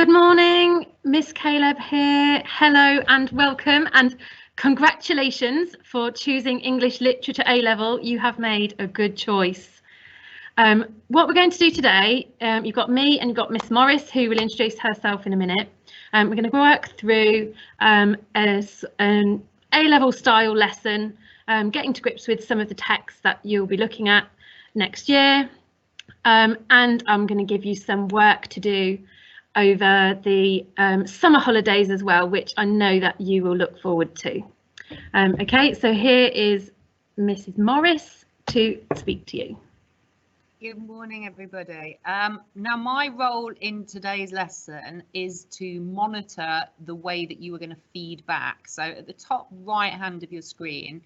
Good morning, Miss Caleb here. Hello and welcome and congratulations for choosing English Literature A-level. You have made a good choice. What we're going to do today, you've got me and you've got Miss Morris, who will introduce herself in a minute. We're going to work through an A-level style lesson, getting to grips with some of the texts that you'll be looking at next year. And I'm going to give you some work to do over the summer holidays as well, which I know that you will look forward to. Okay, so here is Mrs. Morris to speak to you. Good morning, everybody. Now, my role in today's lesson is to monitor the way that you are going to feed back. So at the top right hand of your screen,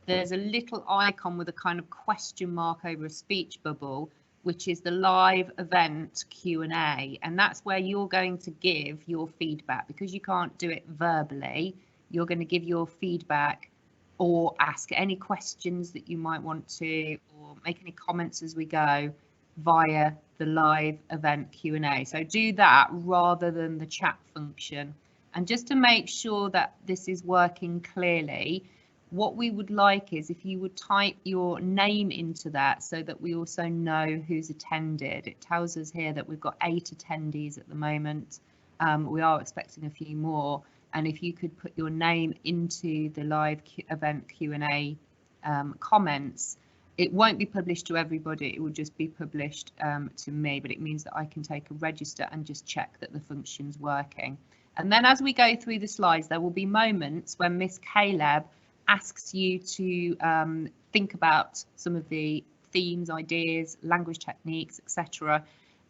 there's a little icon with a kind of question mark over a speech bubble, which is the live event Q&A, and that's where you're going to give your feedback. Because you can't do it verbally, you're going to give your feedback or ask any questions that you might want to, or make any comments as we go via the live event Q&A. So do that rather than the chat function. And just to make sure that this is working clearly, what we would like is if you would type your name into that so that we also know who's attended. It tells us here that we've got 8 attendees at the moment. We are expecting a few more. And if you could put your name into the live event Q&A comments, it won't be published to everybody. It will just be published to me, but it means that I can take a register and just check that the function's working. And then as we go through the slides, there will be moments when Miss Caleb asks you to think about some of the themes, ideas, language techniques, etc.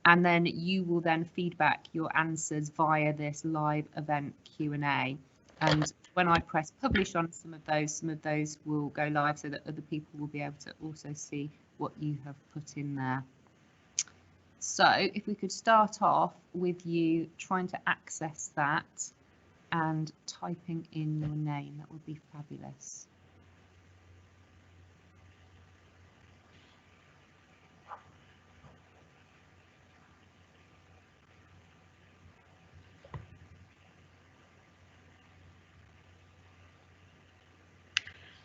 And then you will then feedback your answers via this live event Q&A. And when I press publish on some of those will go live so that other people will be able to also see what you have put in there. So if we could start off with you trying to access that and typing in your name, that would be fabulous.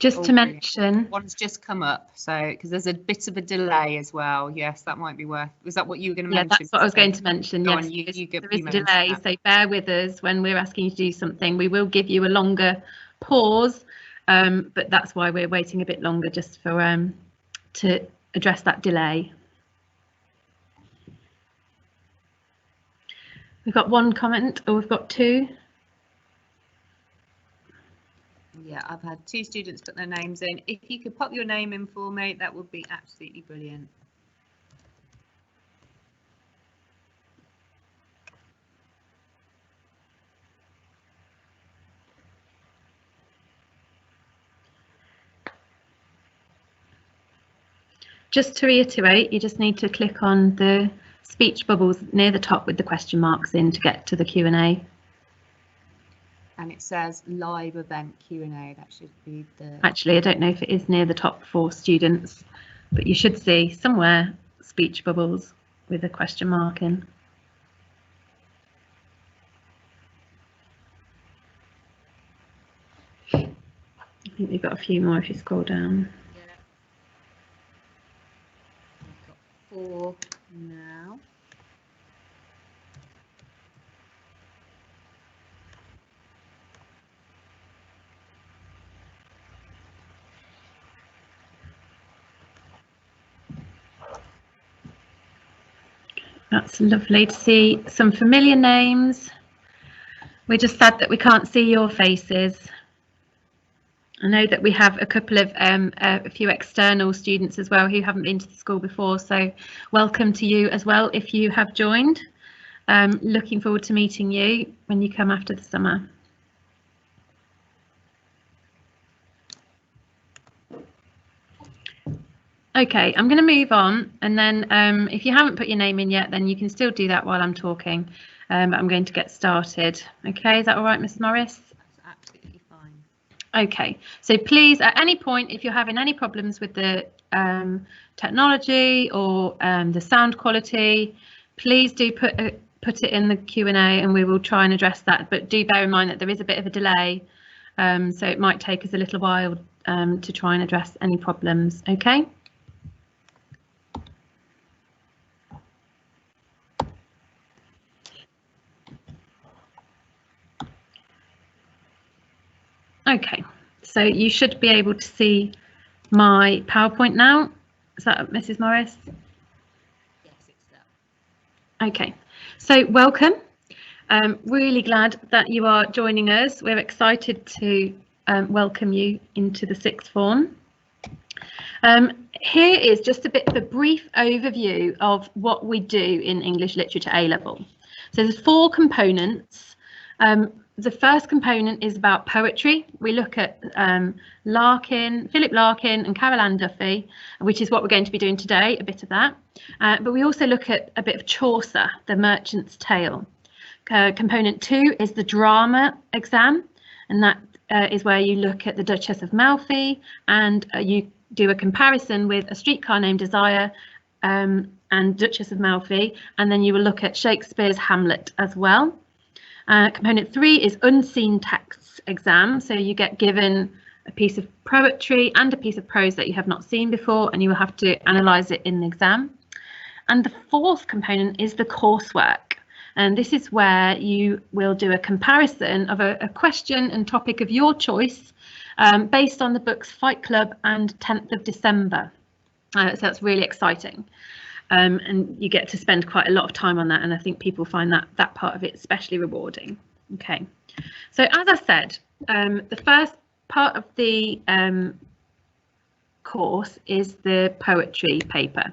Just to mention, one's just come up, so because there's a bit of a delay as well. Yes, that might be worth. Was that what you were going to mention? Yeah, that's what I was going to mention. Yes, there is a delay, so bear with us when we're asking you to do something. We will give you a longer pause, but that's why we're waiting a bit longer, just for to address that delay. We've got one comment, or we've got two. Yeah, I've had 2 students put their names in. If you could pop your name in for me, that would be absolutely brilliant. Just to reiterate, you just need to click on the speech bubbles near the top with the question marks in to get to the Q&A. And it says live event Q&A. That should be the... Actually, I don't know if it is near the top for students, but you should see somewhere speech bubbles with a question mark in. I think we've got a few more if you scroll down. Yeah. I've got 4 now. That's lovely to see some familiar names. We're just sad that we can't see your faces. I know that we have a couple of a few external students as well who haven't been to the school before, so welcome to you as well if you have joined. Looking forward to meeting you when you come after the summer. Okay, I'm going to move on, and then if you haven't put your name in yet, then you can still do that while I'm talking. But I'm going to get started. Okay, is that all right, Miss Morris? That's absolutely fine. Okay, so please, at any point, if you're having any problems with the technology or the sound quality, please do put it in the Q&A and we will try and address that, but do bear in mind that there is a bit of a delay, so it might take us a little while to try and address any problems. Okay. Okay, so you should be able to see my PowerPoint now. Is that Mrs. Morris? Yes, it's there. Okay, so welcome. Really glad that you are joining us. We're excited to welcome you into the sixth form. Here is just a bit of a brief overview of what we do in English Literature A-level. So there's 4 components. The first component is about poetry. We look at Larkin, Philip Larkin and Carol Ann Duffy, which is what we're going to be doing today, a bit of that. But we also look at a bit of Chaucer, The Merchant's Tale. Component 2 is the drama exam, and that is where you look at the Duchess of Malfi and you do a comparison with A Streetcar Named Desire and Duchess of Malfi, and then you will look at Shakespeare's Hamlet as well. Component 3 is unseen texts exam, so you get given a piece of poetry and a piece of prose that you have not seen before, and you will have to analyse it in the exam. And the 4th component is the coursework, and this is where you will do a comparison of a question and topic of your choice based on the books Fight Club and 10th of December. So that's really exciting. And you get to spend quite a lot of time on that, and I think people find that part of it especially rewarding. Okay, so as I said, the first part of the course is the poetry paper,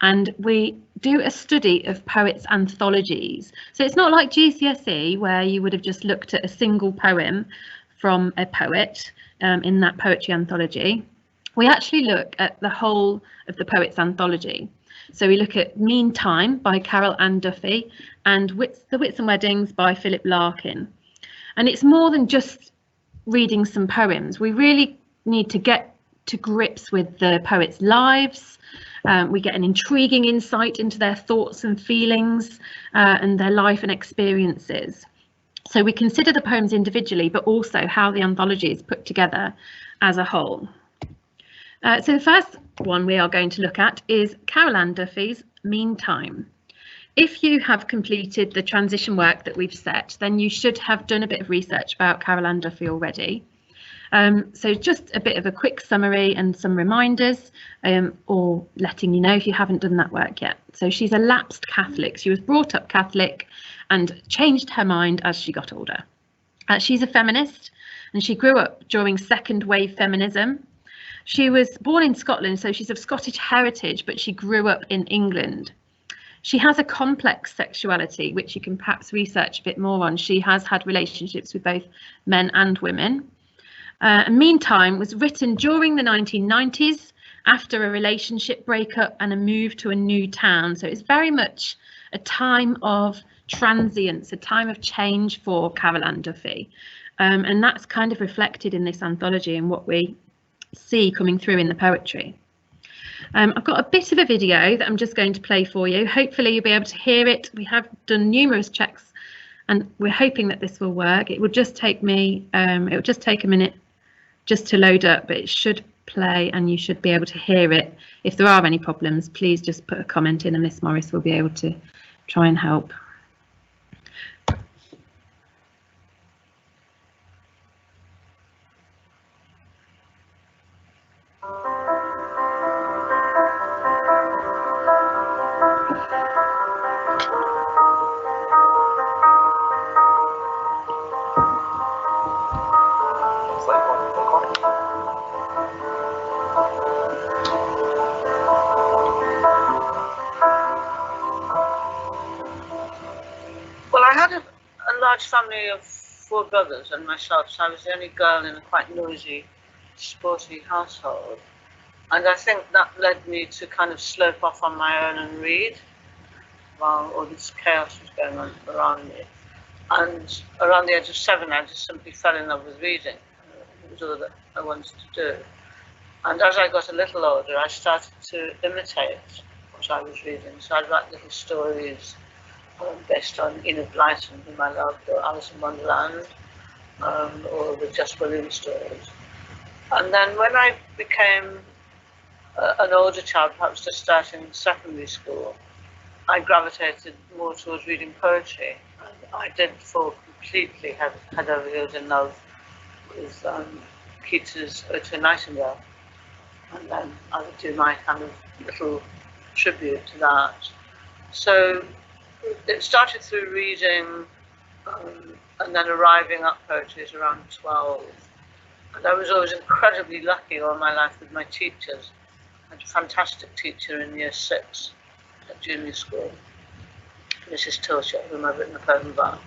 and we do a study of poets' anthologies. So it's not like GCSE where you would have just looked at a single poem from a poet in that poetry anthology. We actually look at the whole of the poet's anthology. So we look at Meantime by Carol Ann Duffy and The Wits and Weddings by Philip Larkin. And it's more than just reading some poems. We really need to get to grips with the poets' lives. We get an intriguing insight into their thoughts and feelings and their life and experiences. So we consider the poems individually, but also how the anthology is put together as a whole. So the first one we are going to look at is Carol Ann Duffy's Meantime. If you have completed the transition work that we've set, then you should have done a bit of research about Carol Ann Duffy already. So just a bit of a quick summary and some reminders, or letting you know if you haven't done that work yet. So she's a lapsed Catholic. She was brought up Catholic and changed her mind as she got older. She's a feminist, and she grew up during second wave feminism. She was born in Scotland, so she's of Scottish heritage, but she grew up in England. She has a complex sexuality, which you can perhaps research a bit more on. She has had relationships with both men and women. Meantime was written during the 1990s after a relationship breakup and a move to a new town. So it's very much a time of transience, a time of change for Carol Ann Duffy. And that's kind of reflected in this anthology and what we see coming through in the poetry. I've got a bit of a video that I'm just going to play for you. Hopefully you'll be able to hear it. We have done numerous checks and we're hoping that this will work. It will just take me, it will just take a minute just to load up, but it should play and you should be able to hear it. If there are any problems, please just put a comment in and Miss Morris will be able to try and help. Family of 4 brothers and myself, so I was the only girl in a quite noisy, sporty household, and I think that led me to kind of slope off on my own and read while all this chaos was going on around me. And around the age of 7 I just simply fell in love with reading. It was all that I wanted to do. And as I got a little older I started to imitate what I was reading, so I'd write little stories based on Enid Blyton, whom I loved, or Alice in Wonderland, or the Just Williams stories. And then when I became an older child, perhaps just starting secondary school, I gravitated more towards reading poetry. I did fall completely head over heels in love with Keats's Ode to a Nightingale. And then I would do my kind of little tribute to that. So it started through reading and then arriving at poetry at around 12. And I was always incredibly lucky all my life with my teachers. I had a fantastic teacher in year 6 at junior school, Mrs. Tilshire, whom I've written a poem about.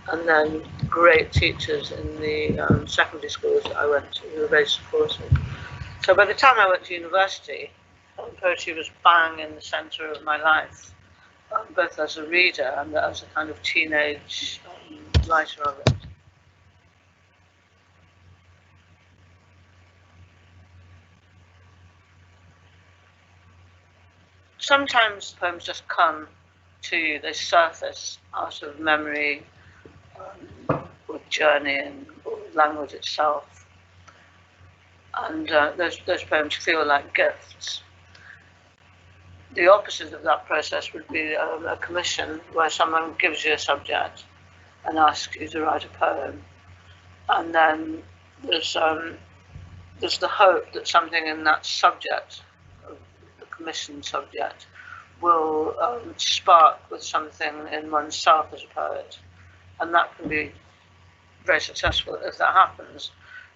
And then great teachers in the secondary schools that I went to who were very supportive. So by the time I went to university, poetry was bang in the centre of my life, both as a reader and as a kind of teenage writer of it. Sometimes poems just come to you, they surface out of memory or journeying or language itself. And those poems feel like gifts. The opposite of that process would be a commission where someone gives you a subject and asks you to write a poem. And then there's the hope that something in that subject, the commissioned subject, will spark with something in oneself as a poet. And that can be very successful if that happens.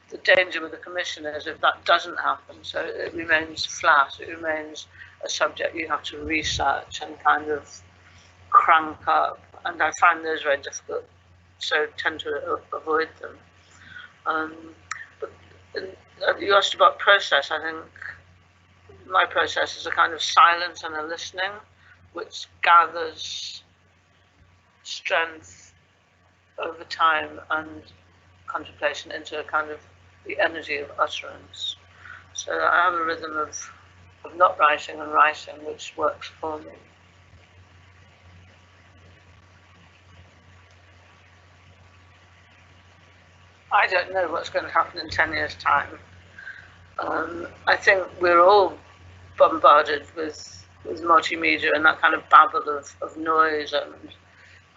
The danger with the commission is if that doesn't happen, so it remains flat, it remains a subject you have to research and kind of crank up, and I find those very difficult, so tend to avoid them. But you asked about process. I think my process is a kind of silence and a listening, which gathers strength over time and contemplation into a kind of the energy of utterance. So I have a rhythm of not writing and writing, which works for me. I don't know what's going to happen in 10 years' time. I think we're all bombarded with multimedia and that kind of babble of noise and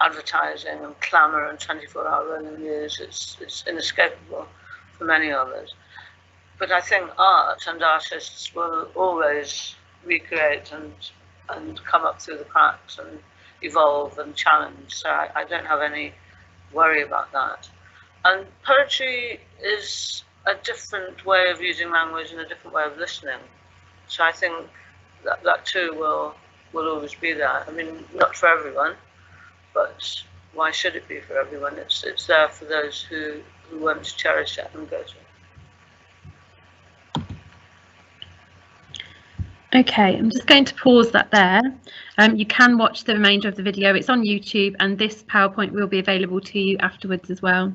advertising and clamour and 24-hour rolling news. It's inescapable for many of us. But I think art and artists will always recreate and come up through the cracks and evolve and challenge. So I don't have any worry about that. And poetry is a different way of using language and a different way of listening. So I think that too will always be there. I mean, not for everyone, but why should it be for everyone? It's there for those who want to cherish it and go to it. Okay, I'm just going to pause that there. You can watch the remainder of the video. It's on YouTube, and this PowerPoint will be available to you afterwards as well.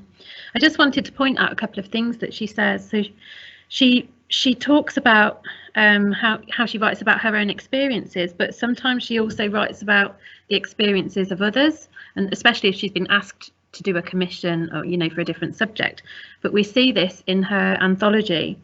I just wanted to point out a couple of things that she says. So she talks about how she writes about her own experiences, but sometimes she also writes about the experiences of others, and especially if she's been asked to do a commission or, you know, for a different subject. But we see this in her anthology.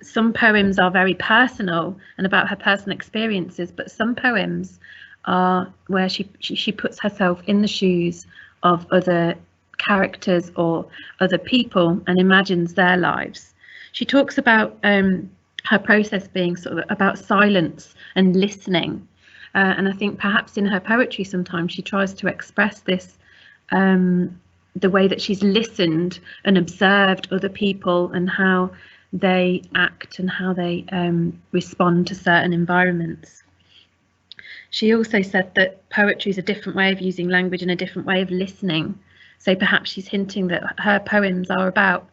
Some poems are very personal and about her personal experiences, but some poems are where she puts herself in the shoes of other characters or other people and imagines their lives. She talks about her process being sort of about silence and listening, and I think perhaps in her poetry sometimes she tries to express this, the way that she's listened and observed other people and how they act and how they respond to certain environments. She also said that poetry is a different way of using language and a different way of listening. So perhaps she's hinting that her poems are about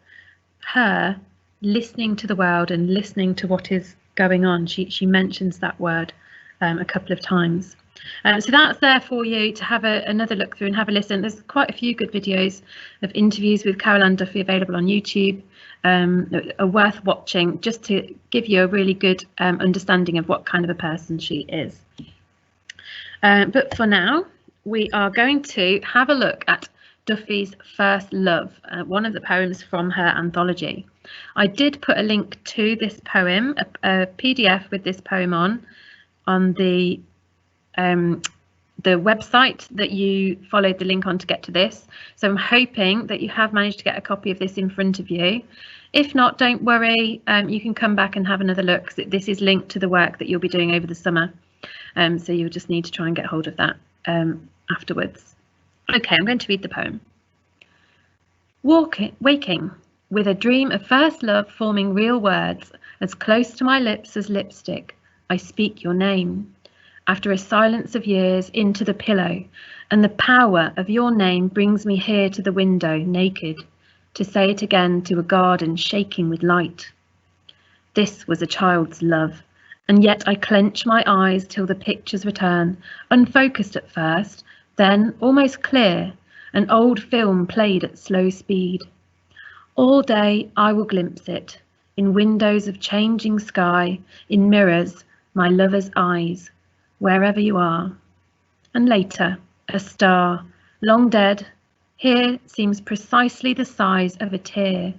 her listening to the world and listening to what is going on. She mentions that word a couple of times. So that's there for you to have another look through and have a listen. There's quite a few good videos of interviews with Caroline Duffy available on YouTube, are worth watching just to give you a really good understanding of what kind of a person she is. But for now, we are going to have a look at Duffy's First Love, one of the poems from her anthology. I did put a link to this poem, a PDF with this poem on the website that you followed the link on to get to this. So I'm hoping that you have managed to get a copy of this in front of you. If not, don't worry, you can come back and have another look. This is linked to the work that you'll be doing over the summer. So you'll just need to try and get hold of that afterwards. Okay, I'm going to read the poem. Waking, with a dream of first love forming real words, as close to my lips as lipstick, I speak your name. After a silence of years, into the pillow, and the power of your name brings me here to the window, naked, to say it again to a garden shaking with light. This was a child's love, and yet I clench my eyes till the pictures return, unfocused at first, then almost clear, an old film played at slow speed. All day I will glimpse it, in windows of changing sky, in mirrors, my lover's eyes, wherever you are. And later, a star, long dead, here seems precisely the size of a tear.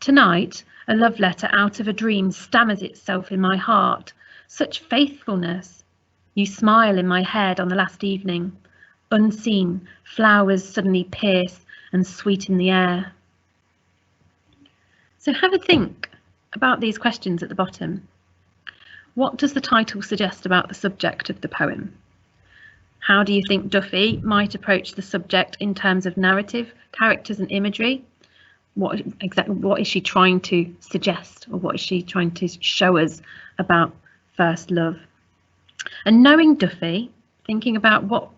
Tonight, a love letter out of a dream stammers itself in my heart. Such faithfulness. You smile in my head on the last evening. Unseen, flowers suddenly pierce and sweeten the air. So have a think about these questions at the bottom. What does the title suggest about the subject of the poem? How do you think Duffy might approach the subject in terms of narrative, characters and imagery? What is she trying to suggest, or what is she trying to show us about first love? And knowing Duffy, thinking about what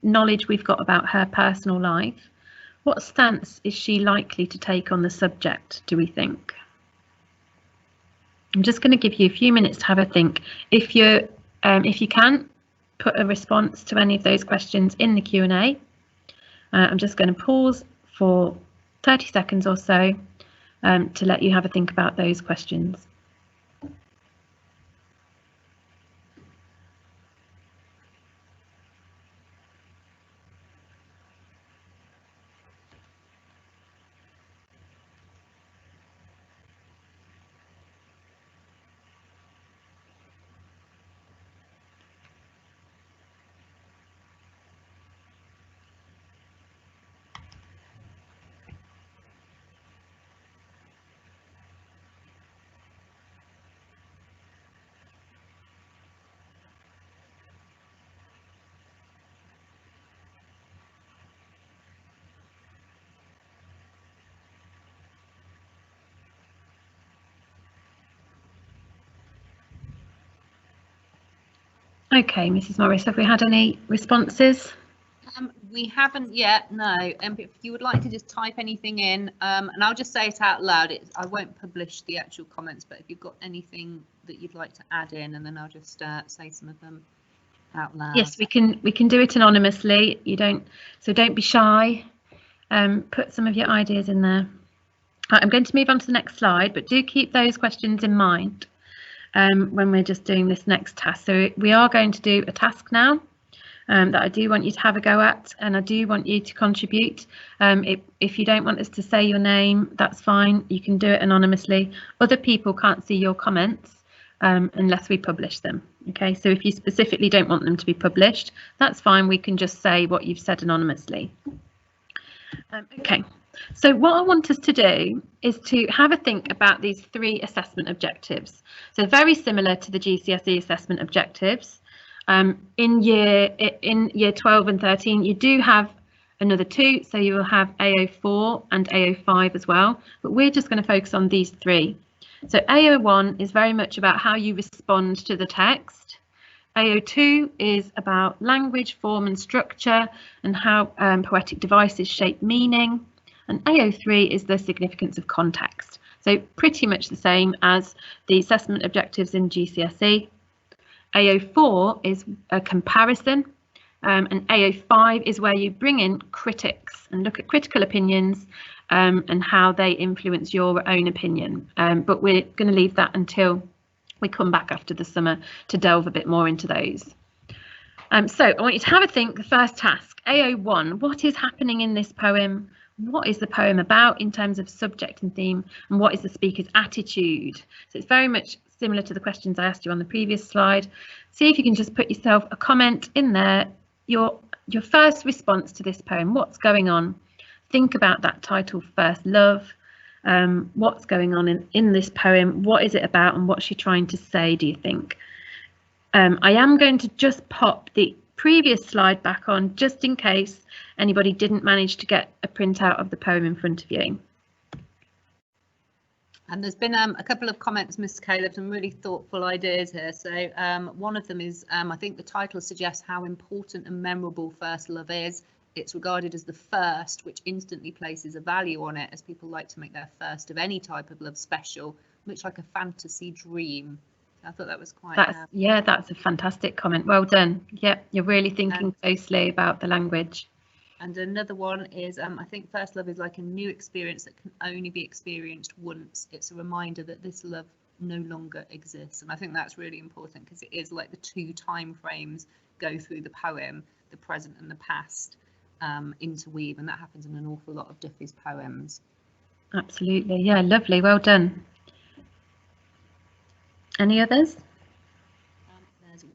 knowledge we've got about her personal life, what stance is she likely to take on the subject, do we think? I'm just going to give you a few minutes to have a think. If you can, put a response to any of those questions in the Q&A. I'm just going to pause for 30 seconds or so to let you have a think about those questions. Okay, Mrs. Morris, have we had any responses? We haven't yet, no. If you would like to just type anything in, and I'll just say it out loud. I won't publish the actual comments, but if you've got anything that you'd like to add in, and then I'll just say some of them out loud. Yes, we can do it anonymously. Don't be shy. Put some of your ideas in there. I'm going to move on to the next slide, but do keep those questions in mind when we're just doing this next task. So we are going to do a task now that I do want you to have a go at, and I do want you to contribute. If you don't want us to say your name, that's fine. You can do it anonymously. Other people can't see your comments unless we publish them. Okay, so if you specifically don't want them to be published, that's fine. We can just say what you've said anonymously. Okay, so what I want us to do is to have a think about these 3 assessment objectives. So very similar to the GCSE assessment objectives. In year 12 and 13, you do have another 2, so you will have A04 and A05 as well, but we're just going to focus on these 3. So A01 is very much about how you respond to the text. A02 is about language, form and structure, and how poetic devices shape meaning. And A03 is the significance of context. So pretty much the same as the assessment objectives in GCSE. A04 is a comparison, and A05 is where you bring in critics and look at critical opinions and how they influence your own opinion. But we're going to leave that until we come back after the summer to delve a bit more into those. So I want you to have a think. The first task, A01, what is happening in this poem? What is the poem about in terms of subject and theme, and what is the speaker's attitude? So it's very much similar to the questions I asked you on the previous slide. See if you can just put yourself a comment in there, your first response to this poem. What's going on? Think about that title, First Love. What's going on in this poem? What is it about, and what's she trying to say, do you think? I am going to just pop the previous slide back on just in case anybody didn't manage to get a printout of the poem in front of you. And there's been a couple of comments, Mr. Caleb, some really thoughtful ideas here. So one of them is, I think the title suggests how important and memorable first love is. It's regarded as the first, which instantly places a value on it, as people like to make their first of any type of love special, much like a fantasy dream. I thought that was quite... Yeah, that's a fantastic comment. Well done. Yeah, you're really thinking closely about the language. And another one is, I think first love is like a new experience that can only be experienced once. It's a reminder that this love no longer exists. And I think that's really important because it is like the two time frames go through the poem, the present and the past, interweave. And that happens in an awful lot of Duffy's poems. Absolutely. Yeah, lovely. Well done. Any others? There's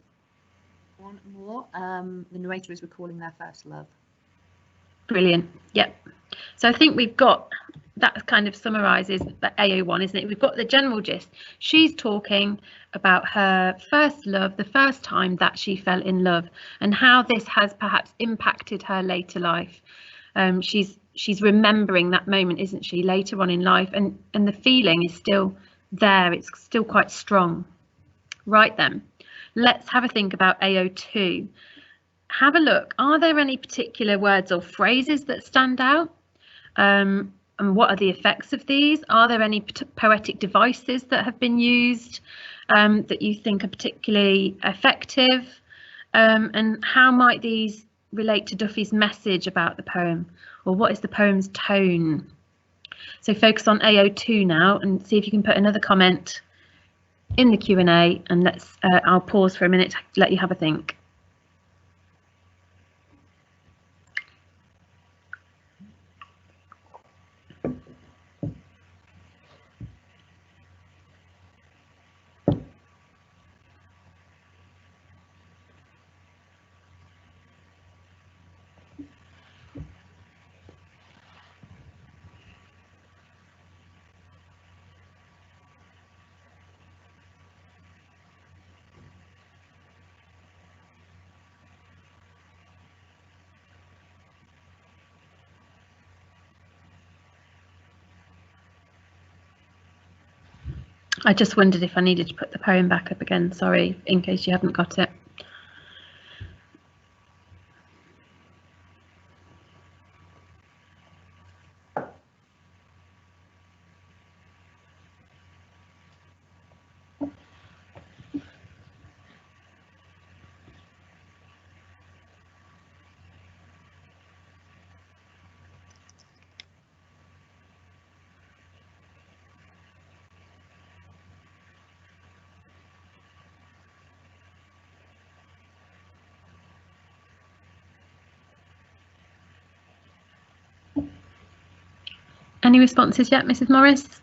one more. The narrator is recalling their first love. Brilliant. Yep. So I think we've got, that kind of summarises the A01, isn't it? We've got the general gist. She's talking about her first love, the first time that she fell in love, and how this has perhaps impacted her later life. She's remembering that moment, isn't she, later on in life, and the feeling is still there. It's still quite strong. Right then, let's have a think about A02. Have a look. Are there any particular words or phrases that stand out? And what are the effects of these? Are there any poetic devices that have been used that you think are particularly effective? And how might these relate to Duffy's message about the poem? Or what is the poem's tone? So focus on A02 now and see if you can put another comment in the Q&A, and let's I'll pause for a minute to let you have a think. I just wondered if I needed to put the poem back up again, sorry, in case you hadn't got it. Any responses yet, Mrs. Morris?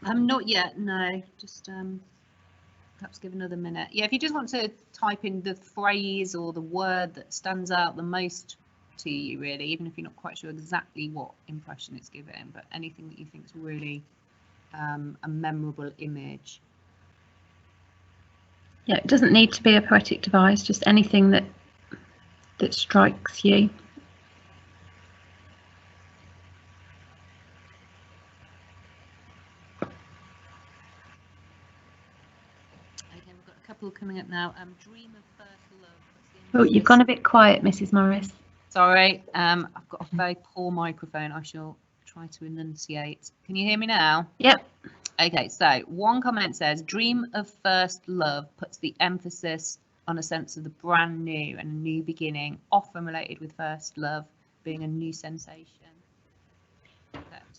Not yet, no. Just perhaps give another minute. Yeah, if you just want to type in the phrase or the word that stands out the most to you, really, even if you're not quite sure exactly what impression it's giving, but anything that you think is really a memorable image. Yeah, it doesn't need to be a poetic device, just anything that strikes you. Couple coming up now. Dream of first love. Oh, you've gone a bit quiet, Mrs. Morris. Sorry, I've got a very poor microphone. I shall try to enunciate. Can you hear me now? Yep. Okay, so one comment says, dream of first love puts the emphasis on a sense of the brand new and a new beginning, often related with first love being a new sensation.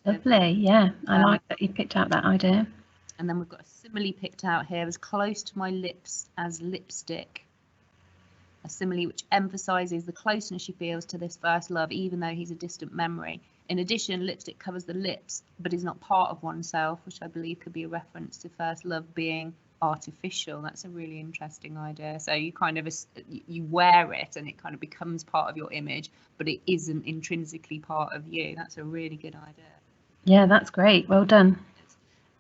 Lovely, yeah. I like that you picked out that idea. And then we've got a simile picked out here, as close to my lips as lipstick. a simile which emphasises the closeness she feels to this first love, even though he's a distant memory. In addition, lipstick covers the lips, but is not part of oneself, which I believe could be a reference to first love being artificial. That's a really interesting idea. So you kind of you wear it and it kind of becomes part of your image, but it isn't intrinsically part of you. That's a really good idea. Yeah, that's great. Well done.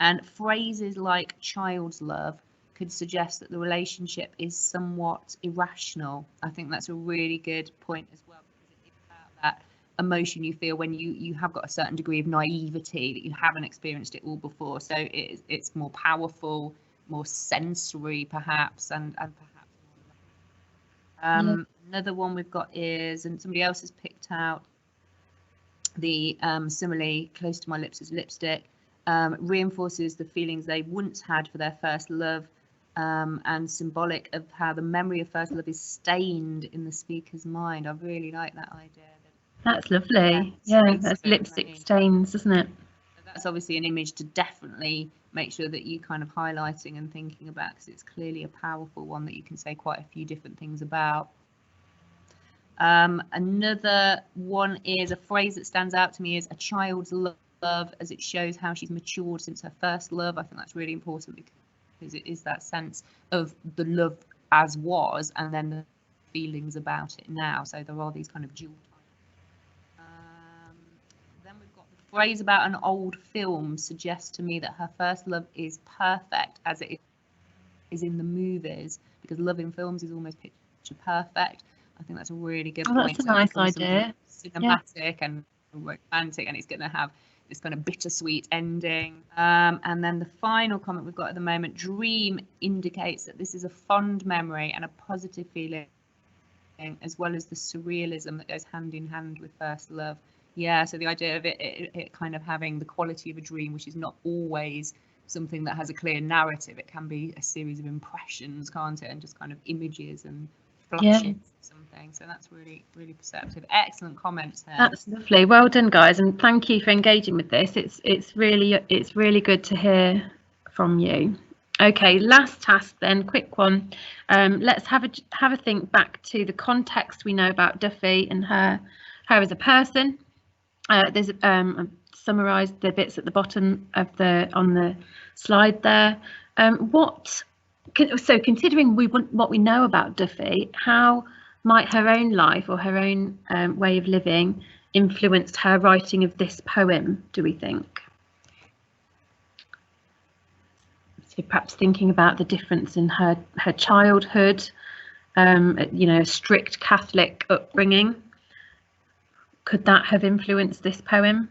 And phrases like child's love could suggest that the relationship is somewhat irrational. I think that's a really good point as well, because it is about that emotion you feel when you have got a certain degree of naivety, that you haven't experienced it all before. So it's more powerful, more sensory perhaps, and perhaps more Another one we've got is, and somebody else has picked out, the simile close to my lips is lipstick, reinforces the feelings they once had for their first love, and symbolic of how the memory of first love is stained in the speaker's mind. I really like that idea. That's lovely. Yeah, that's lipstick stains, isn't it? That's obviously an image to definitely make sure that you kind of highlighting and thinking about, because it's clearly a powerful one that you can say quite a few different things about. Another one is a phrase that stands out to me is a child's love, as it shows how she's matured since her first love. I think that's really important because it is that sense of the love as was and then the feelings about it now. So there are these kind of dual types. Then we've got the phrase about an old film suggests to me that her first love is perfect as it is in the movies, because love in films is almost picture perfect. I think that's a really good point. That's a nice idea. Cinematic and romantic, and it's going to have this kind of bittersweet ending. And then the final comment we've got at the moment, dream, indicates that this is a fond memory and a positive feeling, as well as the surrealism that goes hand in hand with first love. Yeah, so the idea of it kind of having the quality of a dream, which is not always something that has a clear narrative. It can be a series of impressions, can't it? And just kind of images and flashes something. So that's really, really perceptive. Excellent comments there. That's lovely. Well done, guys, and thank you for engaging with this. It's really good to hear from you. Okay, last task then, quick one. Let's have a think back to the context we know about Duffy and her as a person. There's summarised the bits at the bottom of on the slide there. So considering what we know about Duffy, how might her own life or her own way of living influenced her writing of this poem, do we think? So perhaps thinking about the difference in her childhood, a strict Catholic upbringing. Could that have influenced this poem?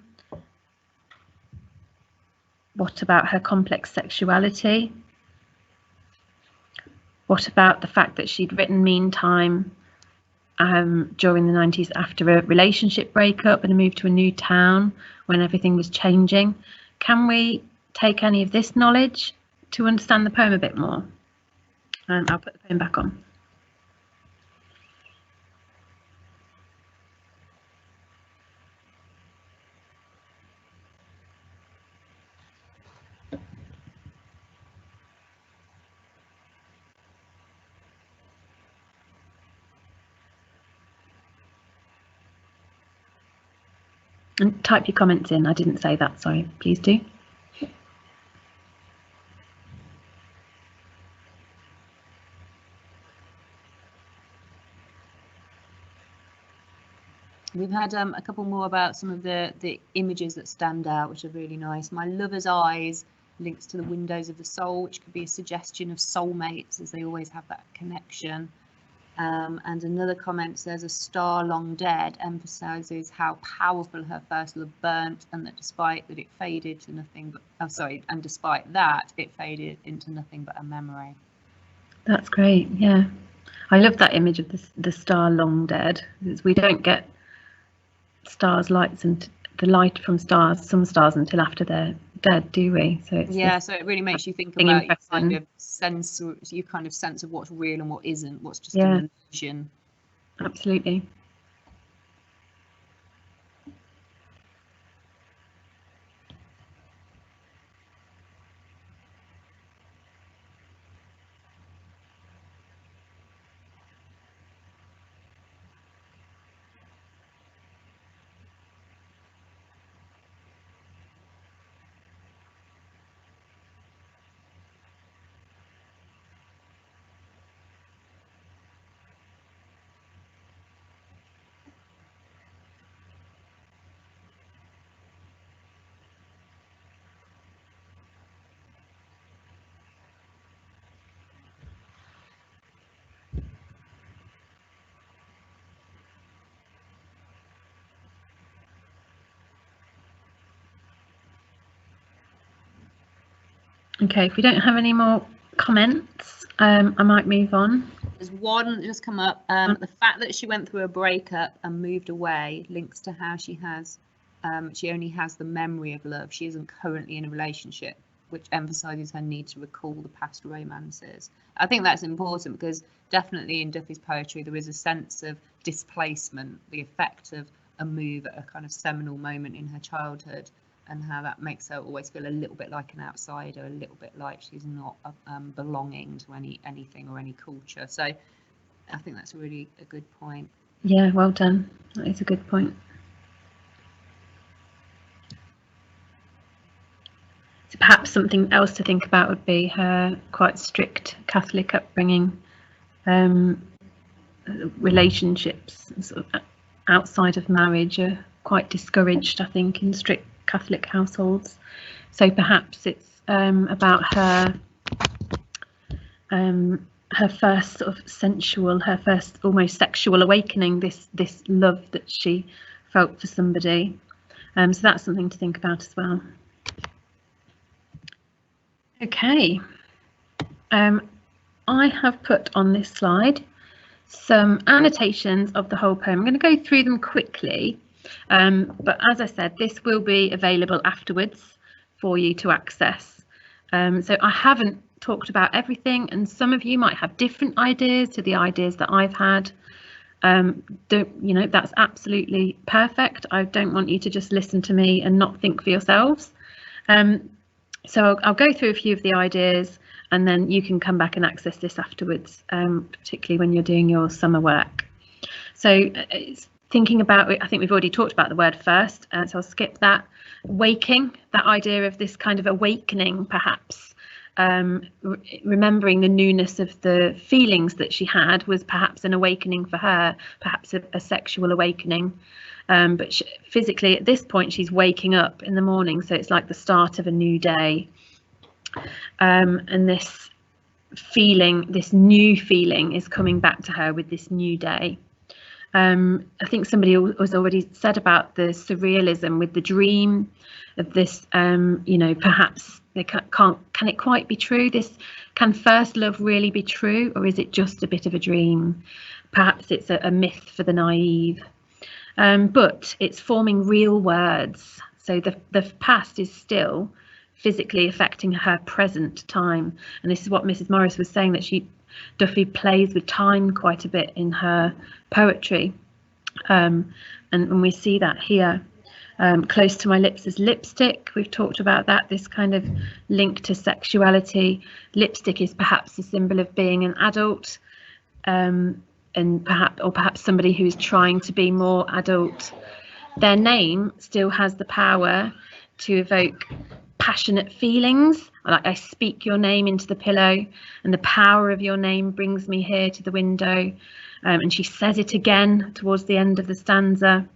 What about her complex sexuality? What about the fact that she'd written Meantime during the 90s after a relationship breakup and a move to a new town when everything was changing? Can we take any of this knowledge to understand the poem a bit more? I'll put the poem back on. And type your comments in. I didn't say that, sorry, please do. We've had a couple more about some of the images that stand out, which are really nice. My lover's eyes links to the windows of the soul, which could be a suggestion of soulmates, as they always have that connection. And another comment says, a star long dead emphasizes how powerful her first love burnt, and that despite that it faded to nothing but, and despite that it faded into nothing but a memory. That's great. Yeah, I love that image of the star long dead, because we don't get stars lights and the light from some stars until after they're dead, do we? So it's, so it really makes you think about your kind of sense of what's real and what isn't, what's just an illusion. Absolutely. Okay, if we don't have any more comments, I might move on. There's one that just come up. The fact that she went through a breakup and moved away links to how she only has the memory of love. She isn't currently in a relationship, which emphasises her need to recall the past romances. I think that's important because definitely in Duffy's poetry there is a sense of displacement, the effect of a move at a kind of seminal moment in her childhood, and how that makes her always feel a little bit like an outsider, a little bit like she's not belonging to anything or any culture. So I think that's really a good point. Yeah, well done. That is a good point. So perhaps something else to think about would be her quite strict Catholic upbringing, relationships sort of outside of marriage are quite discouraged, I think, in strict Catholic households. So perhaps it's about her first sort of sensual, her first almost sexual awakening, this love that she felt for somebody. So that's something to think about as well. Okay, I have put on this slide some annotations of the whole poem. I'm going to go through them quickly, but as I said, this will be available afterwards for you to access. So I haven't talked about everything, and some of you might have different ideas to the ideas that I've had. That's absolutely perfect. I don't want you to just listen to me and not think for yourselves. So I'll go through a few of the ideas, and then you can come back and access this afterwards, particularly when you're doing your summer work. So thinking about it, I think we've already talked about the word first, so I'll skip that. Waking, that idea of this kind of awakening, perhaps. Remembering the newness of the feelings that she had was perhaps an awakening for her, perhaps a sexual awakening. But physically at this point she's waking up in the morning, so it's like the start of a new day, and this feeling, this new feeling, is coming back to her with this new day. I think somebody has already said about the surrealism with the dream of this, perhaps they can it quite be true? Can first love really be true, or is it just a bit of a dream? Perhaps it's a myth for the naive. But it's forming real words, so the past is still physically affecting her present time, and this is what Mrs. Morris was saying, that Duffy plays with time quite a bit in her poetry, and we see that here. Close to my lips is lipstick. We've talked about that, this kind of link to sexuality. Lipstick is perhaps a symbol of being an adult, and perhaps somebody who's trying to be more adult. Their name still has the power to evoke passionate feelings, like I speak your name into the pillow, and the power of your name brings me here to the window. And she says it again towards the end of the stanza.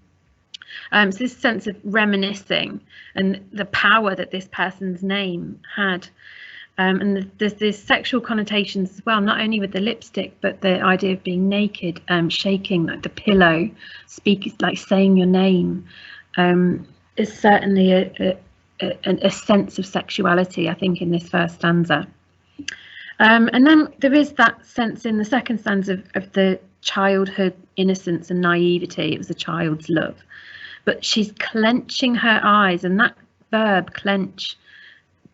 So this sense of reminiscing and the power that this person's name had. And there's this sexual connotations as well, not only with the lipstick, but the idea of being naked, shaking like the pillow, like saying your name, is certainly a sense of sexuality, I think, in this first stanza. And then there is that sense in the second stanza of the childhood innocence and naivety. It was a child's love, but she's clenching her eyes, and that verb clench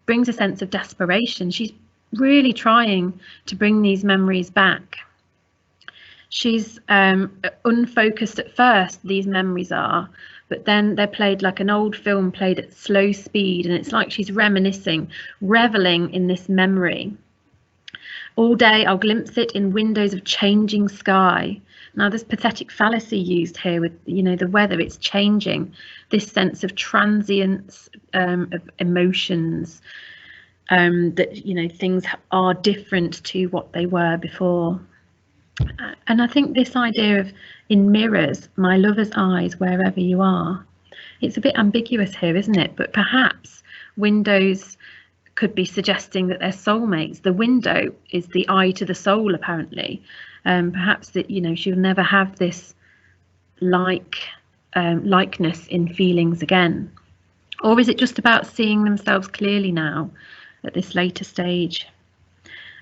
brings a sense of desperation. She's really trying to bring these memories back. She's unfocused at first, these memories are, but then they're played like an old film played at slow speed, and it's like she's reminiscing, reveling in this memory. All day I'll glimpse it in windows of changing sky. Now there's pathetic fallacy used here with, the weather, it's changing, this sense of transience, of emotions, that, things are different to what they were before. And I think this idea of in mirrors, my lover's eyes, wherever you are, it's a bit ambiguous here, isn't it? But perhaps windows could be suggesting that they're soulmates. The window is the eye to the soul, apparently. Perhaps that, she'll never have this likeness in feelings again. Or is it just about seeing themselves clearly now? at this later stage.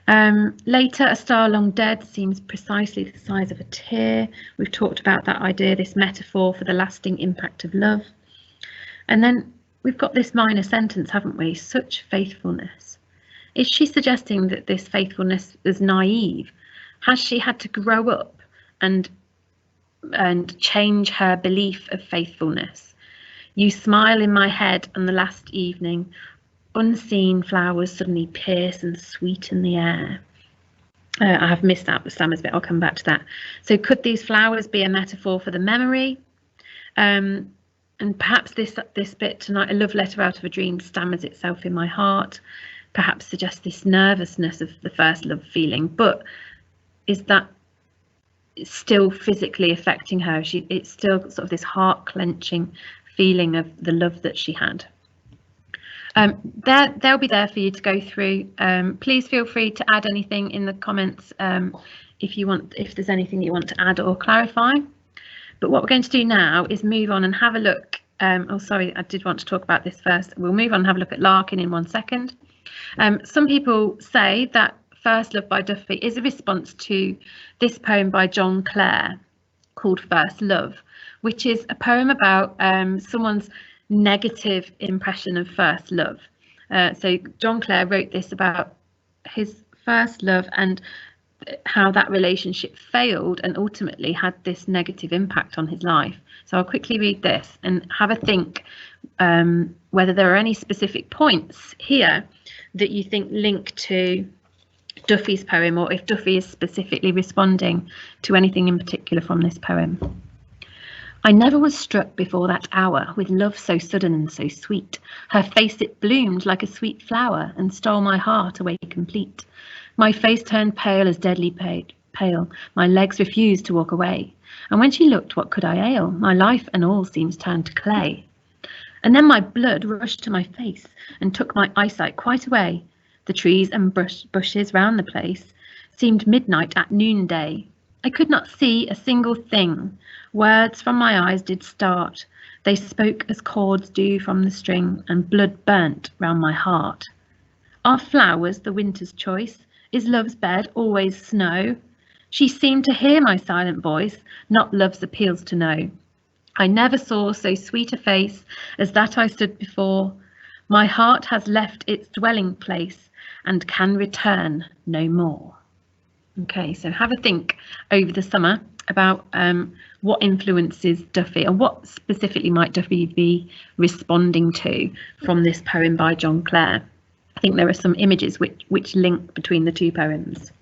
Later, a star long dead seems precisely the size of a tear. We've talked about that idea, this metaphor for the lasting impact of love. And then we've got this minor sentence, haven't we? Such faithfulness. Is she suggesting that this faithfulness is naive? Has she had to grow up and change her belief of faithfulness? You smile in my head on the last evening. Unseen flowers suddenly pierce and sweeten the air. I have missed out the stammers bit. I'll come back to that. So could these flowers be a metaphor for the memory? And perhaps this bit tonight, a love letter out of a dream, stammers itself in my heart, perhaps suggests this nervousness of the first love feeling. But is that still physically affecting her? It's still sort of this heart clenching feeling of the love that she had. They'll be there for you to go through. Please feel free to add anything in the comments if there's anything you want to add or clarify. But what we're going to do now is move on and have a look. Oh, sorry, I did want to talk about this first. We'll move on and have a look at Larkin in 1 second. Some people say that First Love by Duffy is a response to this poem by John Clare called First Love, which is a poem about someone's negative impression of first love. So John Clare wrote this about his first love and how that relationship failed and ultimately had this negative impact on his life. So I'll quickly read this and have a think whether there are any specific points here that you think link to Duffy's poem, or if Duffy is specifically responding to anything in particular from this poem. I never was struck before that hour with love so sudden and so sweet. Her face it bloomed like a sweet flower and stole my heart away complete. My face turned pale as deadly pale. My legs refused to walk away. And when she looked, what could I ail? My life and all seems turned to clay. And then my blood rushed to my face and took my eyesight quite away. The trees and bushes round the place seemed midnight at noonday. I could not see a single thing. Words from my eyes did start. They spoke as chords do from the string, and blood burnt round my heart. Are flowers the winter's choice? Is love's bed always snow? She seemed to hear my silent voice, not love's appeals to know. I never saw so sweet a face as that I stood before. My heart has left its dwelling place and can return no more. Okay, so have a think over the summer about what influences Duffy, and what specifically might Duffy be responding to from this poem by John Clare. I think there are some images which link between the two poems.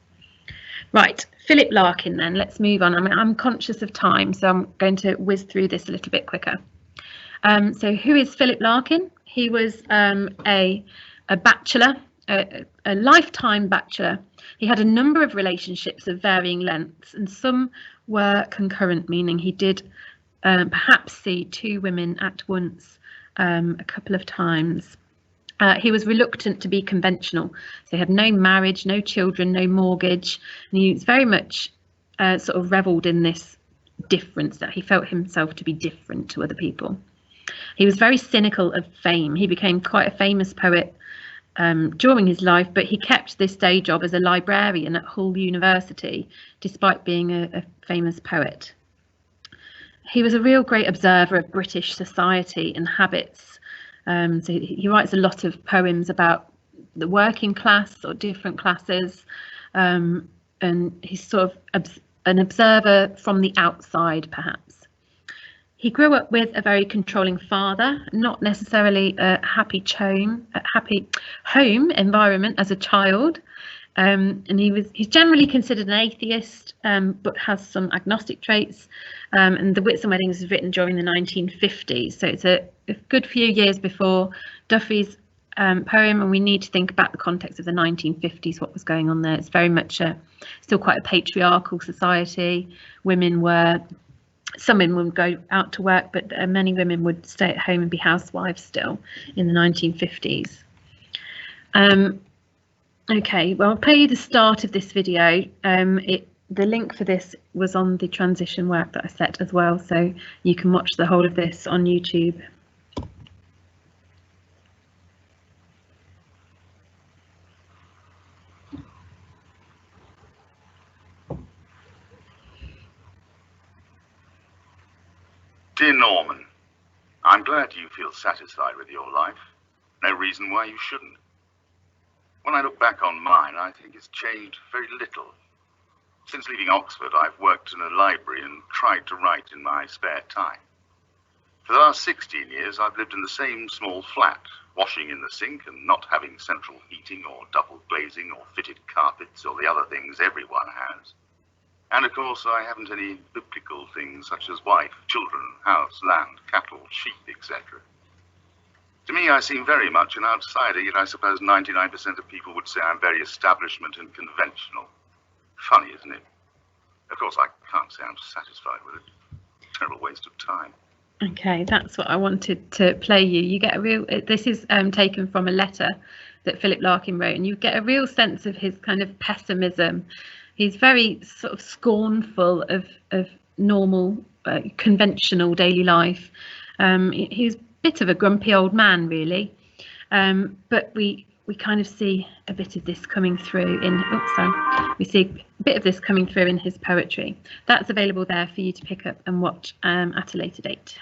Right, Philip Larkin then, let's move on. I'm conscious of time, so I'm going to whiz through this a little bit quicker. So who is Philip Larkin? He was a bachelor, a lifetime bachelor. He had a number of relationships of varying lengths, and some were concurrent, meaning he did perhaps see two women at once a couple of times. He was reluctant to be conventional, so he had no marriage, no children, no mortgage, and he was very much sort of revelled in this difference, that he felt himself to be different to other people. He was very cynical of fame. He became quite a famous poet during his life, but he kept this day job as a librarian at Hull University, despite being a famous poet. He was a real great observer of British society and habits. So he writes a lot of poems about the working class or different classes, and he's sort of an observer from the outside, perhaps. He grew up with a very controlling father, not necessarily a happy home environment as a child, and he's generally considered an atheist, but has some agnostic traits. And The Whitsun Weddings was written during the 1950s, so it's a good few years before Duffy's poem, and we need to think about the context of the 1950s, what was going on there. It's very much still quite a patriarchal society. Some women would go out to work, but many women would stay at home and be housewives still in the 1950s. Okay, well, I'll play you the start of this video. The link for this was on the transition work that I set as well, so you can watch the whole of this on YouTube. Dear Norman, I'm glad you feel satisfied with your life. No reason why you shouldn't. When I look back on mine, I think it's changed very little. Since leaving Oxford, I've worked in a library and tried to write in my spare time. For the last 16 years, I've lived in the same small flat, washing in the sink and not having central heating or double glazing or fitted carpets or the other things everyone has. And of course, I haven't any biblical things such as wife, children, house, land, cattle, sheep, etc. To me, I seem very much an outsider, yet I suppose 99% of people would say I'm very establishment and conventional. Funny, isn't it? Of course, I can't say I'm satisfied with it. Terrible waste of time. Okay, that's what I wanted to play you. You get a real, this is taken from a letter that Philip Larkin wrote, and you get a real sense of his kind of pessimism. He's very sort of scornful of normal, conventional daily life. He's a bit of a grumpy old man, really. But we kind of see a bit of this coming through in, we see a bit of this coming through in his poetry. That's available there for you to pick up and watch at a later date.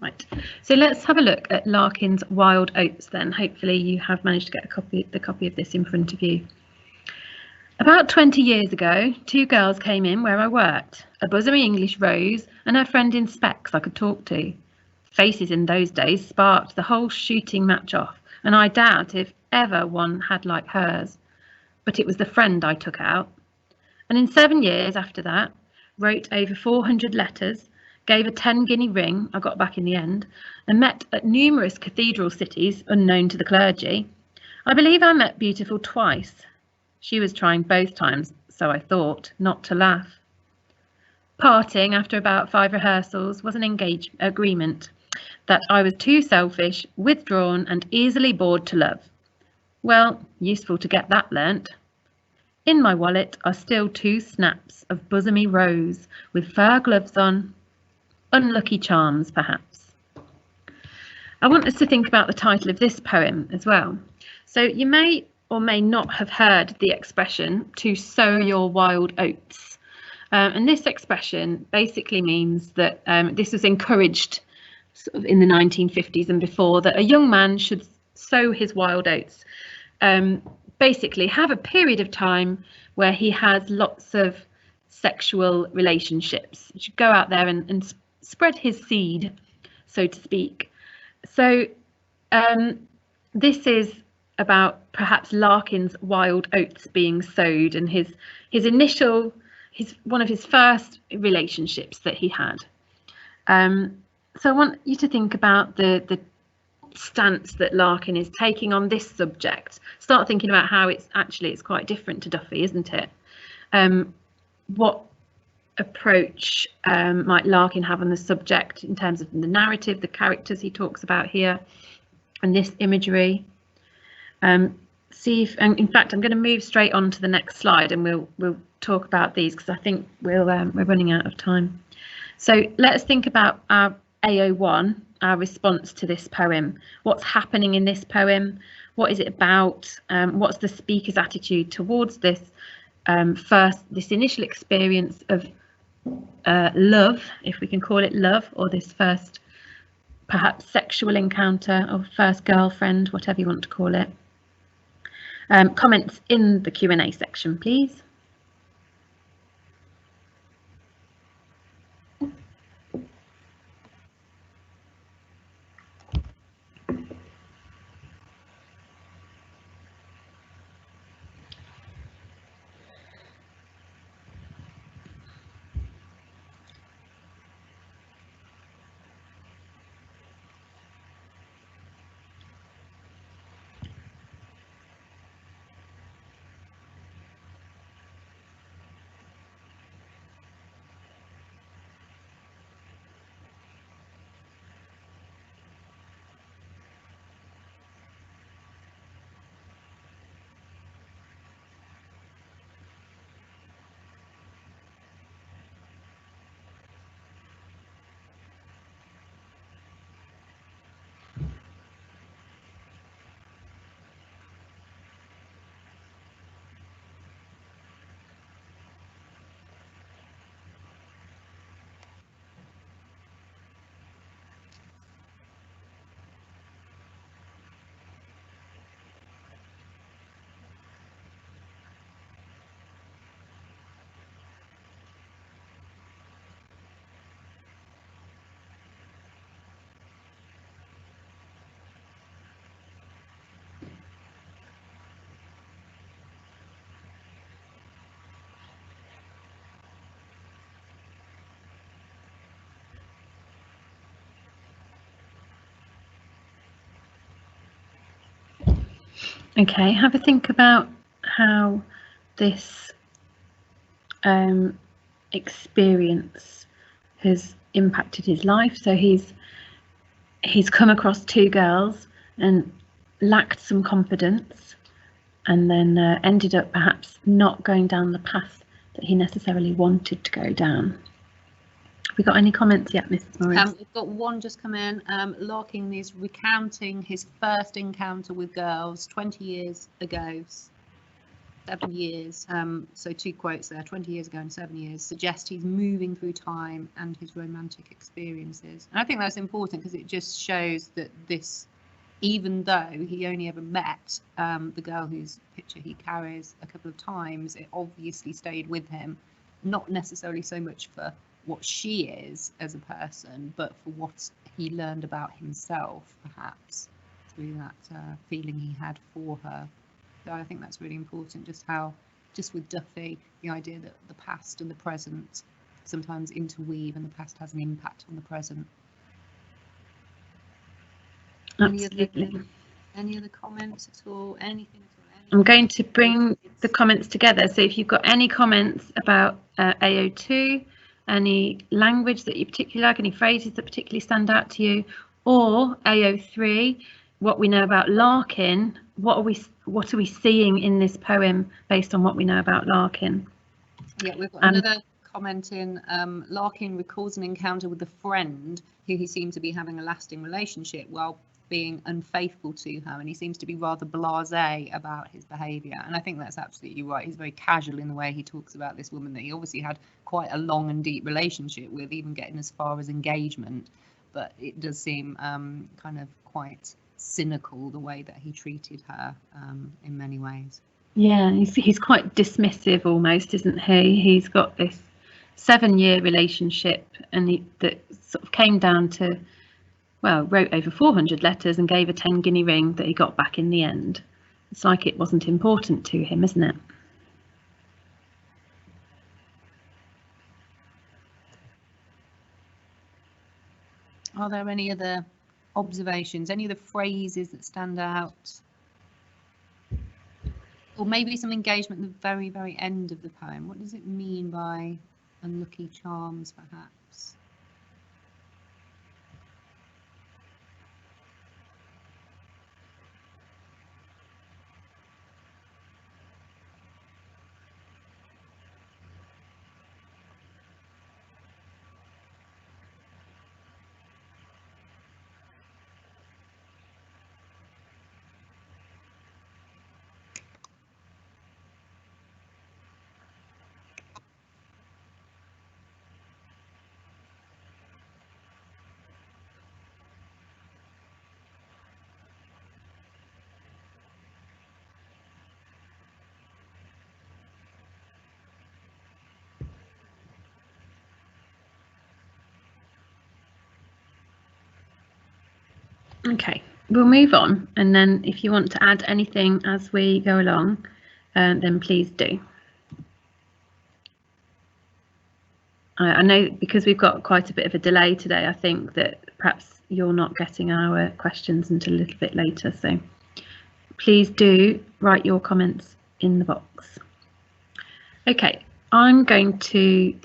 Right, so let's have a look at Larkin's Wild Oats then. Hopefully you have managed to get the copy of this in front of you. About 20 years ago, two girls came in where I worked, a bosomy English Rose and her friend in specs I could talk to. Faces in those days sparked the whole shooting match off, and I doubt if ever one had like hers. But it was the friend I took out. And in 7 years after that, wrote over 400 letters, gave a 10-guinea ring I got back in the end, and met at numerous cathedral cities unknown to the clergy. I believe I met Beautiful twice. She was trying both times, so I thought, not to laugh. Parting after about 5 rehearsals was an agreement that I was too selfish, withdrawn and easily bored to love. Well, useful to get that learnt. In my wallet are still 2 snaps of bosomy Rose with fur gloves on. Unlucky charms, perhaps. I want us to think about the title of this poem as well. So you may or may not have heard the expression to sow your wild oats. And this expression basically means that this was encouraged sort of in the 1950s and before, that a young man should sow his wild oats. Basically have a period of time where he has lots of sexual relationships. He should go out there and spread his seed, so to speak. So this is about perhaps Larkin's wild oats being sowed, and his one of his first relationships that he had. So I want you to think about the stance that Larkin is taking on this subject. Start thinking about how it's quite different to Duffy, isn't it? What approach might Larkin have on the subject in terms of the narrative, the characters he talks about here, and this imagery. See if, and in fact, I'm going to move straight on to the next slide, and we'll talk about these because I think we're running out of time. So let's think about our A01, our response to this poem. What's happening in this poem? What is it about? What's the speaker's attitude towards this this initial experience of love, if we can call it love, or this first perhaps sexual encounter or first girlfriend, whatever you want to call it. Comments in the Q&A section, please. Okay, have a think about how this experience has impacted his life. So he's come across two girls and lacked some confidence, and then ended up perhaps not going down the path that he necessarily wanted to go down. Have we got any comments yet, Mrs. Morris? We've got one just come in. Larkin is recounting his first encounter with girls 20 years ago. 7 years. So 2 quotes there, 20 years ago and 7 years, suggest he's moving through time and his romantic experiences. And I think that's important because it just shows that this, even though he only ever met the girl whose picture he carries a couple of times, it obviously stayed with him, not necessarily so much for what she is as a person, but for what he learned about himself, perhaps, through that feeling he had for her. So I think that's really important, just with Duffy, the idea that the past and the present sometimes interweave and the past has an impact on the present. Absolutely. Any other comments at all? Anything at all? I'm going to bring the comments together. So if you've got any comments about A02, any language that you particularly like, any phrases that particularly stand out to you, or A03, what we know about Larkin, what are we seeing in this poem based on what we know about Larkin? Yeah, we've got another comment in. Larkin recalls an encounter with a friend who he seemed to be having a lasting relationship while being unfaithful to her, and he seems to be rather blasé about his behaviour. And I think that's absolutely right. He's very casual in the way he talks about this woman that he obviously had quite a long and deep relationship with, even getting as far as engagement. But it does seem kind of quite cynical the way that he treated her in many ways. Yeah, he's quite dismissive almost, isn't he? He's got this 7-year relationship, and that sort of came down to, well, wrote over 400 letters and gave a 10 guinea ring that he got back in the end. It's like it wasn't important to him, isn't it? Are there any other observations, any other phrases that stand out? Or maybe some engagement at the very, very end of the poem. What does it mean by unlucky charms, perhaps? Okay, we'll move on, and then if you want to add anything as we go along, then please do. I know because we've got quite a bit of a delay today, I think that perhaps you're not getting our questions until a little bit later, so please do write your comments in the box. Okay, I'm going to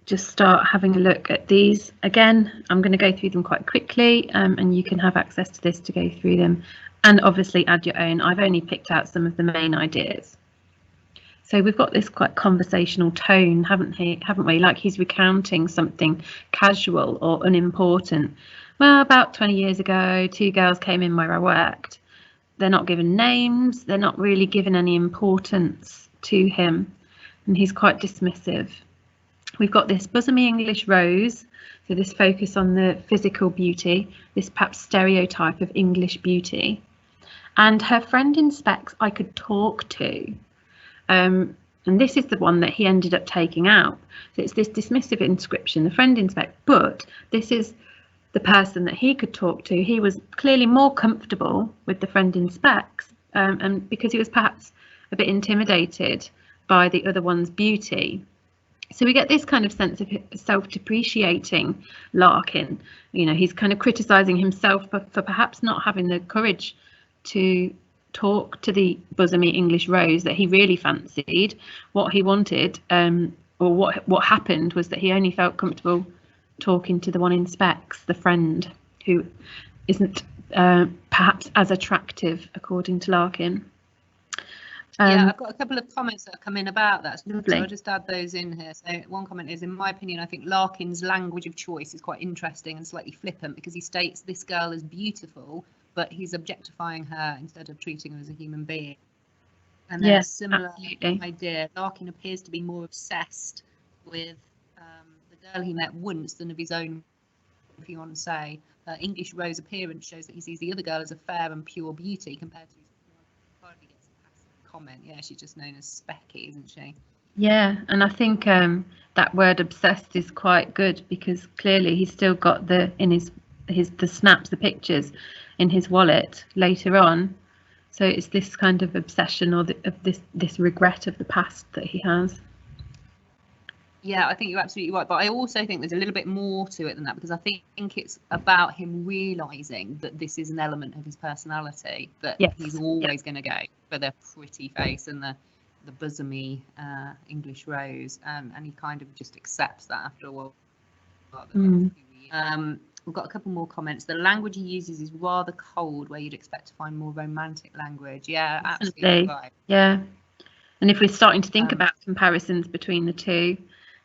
just start having a look at these again. I'm going to go through them quite quickly, and you can have access to this to go through them and obviously add your own. I've only picked out some of the main ideas. So we've got this quite conversational tone, haven't we? Like he's recounting something casual or unimportant. Well, about 20 years ago, 2 girls came in where I worked. They're not given names. They're not really given any importance to him, and he's quite dismissive. We've got this bosomy English rose, so this focus on the physical beauty, this perhaps stereotype of English beauty. And her friend in specs I could talk to. And this is the one that he ended up taking out. So it's this dismissive inscription, the friend in spec, but this is the person that he could talk to. He was clearly more comfortable with the friend in specs, and because he was perhaps a bit intimidated by the other one's beauty. So we get this kind of sense of self-depreciating Larkin. You know, he's kind of criticising himself for perhaps not having the courage to talk to the bosomy English Rose that he really fancied. What he wanted, or what happened, was that he only felt comfortable talking to the one in specs, the friend, who isn't perhaps as attractive, according to Larkin. Yeah, I've got a couple of comments that have come in about that. Lovely. So I'll just add those in here. So one comment is, in my opinion, I think Larkin's language of choice is quite interesting and slightly flippant, because he states this girl is beautiful, but he's objectifying her instead of treating her as a human being. And then a similar idea, Larkin appears to be more obsessed with the girl he met once than of his own fiancée. English Rose appearance shows that he sees the other girl as a fair and pure beauty compared to his hardly gets a passive comment. Yeah, she's just known as Specky, isn't she? Yeah, and I think that word obsessed is quite good, because clearly he's still got the snaps, the pictures in his wallet later on. So it's this kind of obsession, or this regret of the past that he has. Yeah, I think you're absolutely right. But I also think there's a little bit more to it than that, because I think it's about him realising that this is an element of his personality, that he's always going to go for the pretty face and the bosomy English Rose, and he kind of just accepts that after a while. We've got a couple more comments. The language he uses is rather cold, where you'd expect to find more romantic language. Yeah, absolutely right. Yeah, and if we're starting to think about comparisons between the two,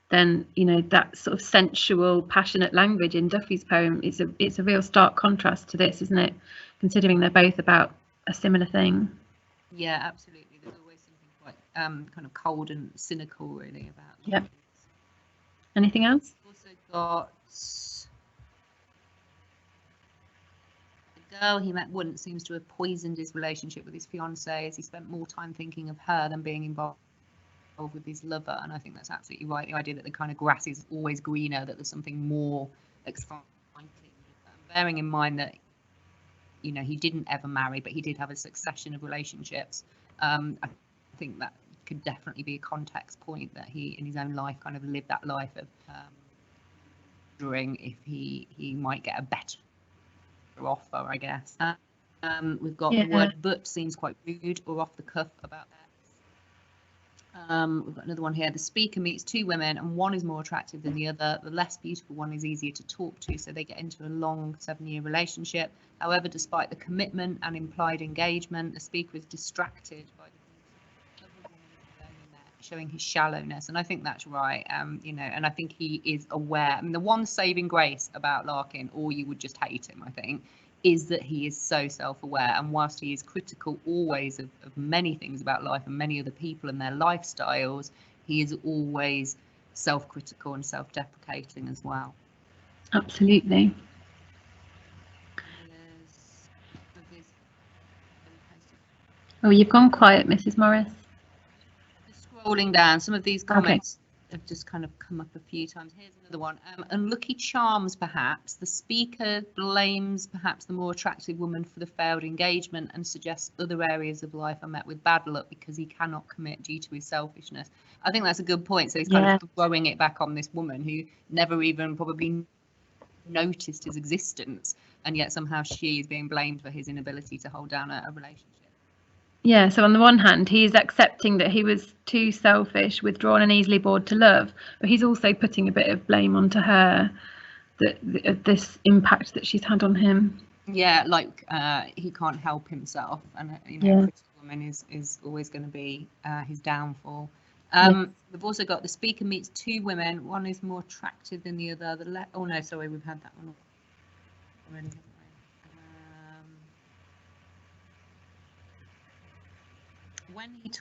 then that sort of sensual, passionate language in Duffy's poem it's a real stark contrast to this, isn't it? Considering they're both about a similar thing. Yeah, absolutely. There's always something quite kind of cold and cynical, really, about. Yep. Anything else? We've also got the girl he met once seems to have poisoned his relationship with his fiancée, as he spent more time thinking of her than being involved with his lover. And I think that's absolutely right. The idea that the kind of grass is always greener, that there's something more exciting. Bearing in mind that he didn't ever marry, but he did have a succession of relationships. I think that could definitely be a context point, that he in his own life kind of lived that life of wondering if he might get a better offer, I guess. We've got the word but seems quite rude or off the cuff about that. We've got another one here. The speaker meets two women, and one is more attractive than the other. The less beautiful one is easier to talk to, so they get into a long 7-year relationship. However, despite the commitment and implied engagement, the speaker is distracted by the other woman he's only met, showing his shallowness. And I think that's right. And I think he is aware. I mean, the one saving grace about Larkin, or you would just hate him, I think, is that he is so self-aware, and whilst he is critical always of many things about life and many other people and their lifestyles, he is always self-critical and self-deprecating as well. Absolutely. Oh, you've gone quiet, Mrs. Morris. Just scrolling down, some of these comments have just kind of come up a few times. Here's another one. Unlucky charms, perhaps. The speaker blames perhaps the more attractive woman for the failed engagement and suggests other areas of life are met with bad luck because he cannot commit due to his selfishness. I think that's a good point. So he's kind of throwing it back on this woman who never even probably noticed his existence, and yet somehow she is being blamed for his inability to hold down a relationship. Yeah, so on the one hand, he's accepting that he was too selfish, withdrawn and easily bored to love, but he's also putting a bit of blame onto her, that this impact that she's had on him. Yeah, like he can't help himself, and a critical woman is always going to be his downfall. We've also got the speaker meets two women, one is more attractive than the other. Oh no, sorry, we've had that one already. When he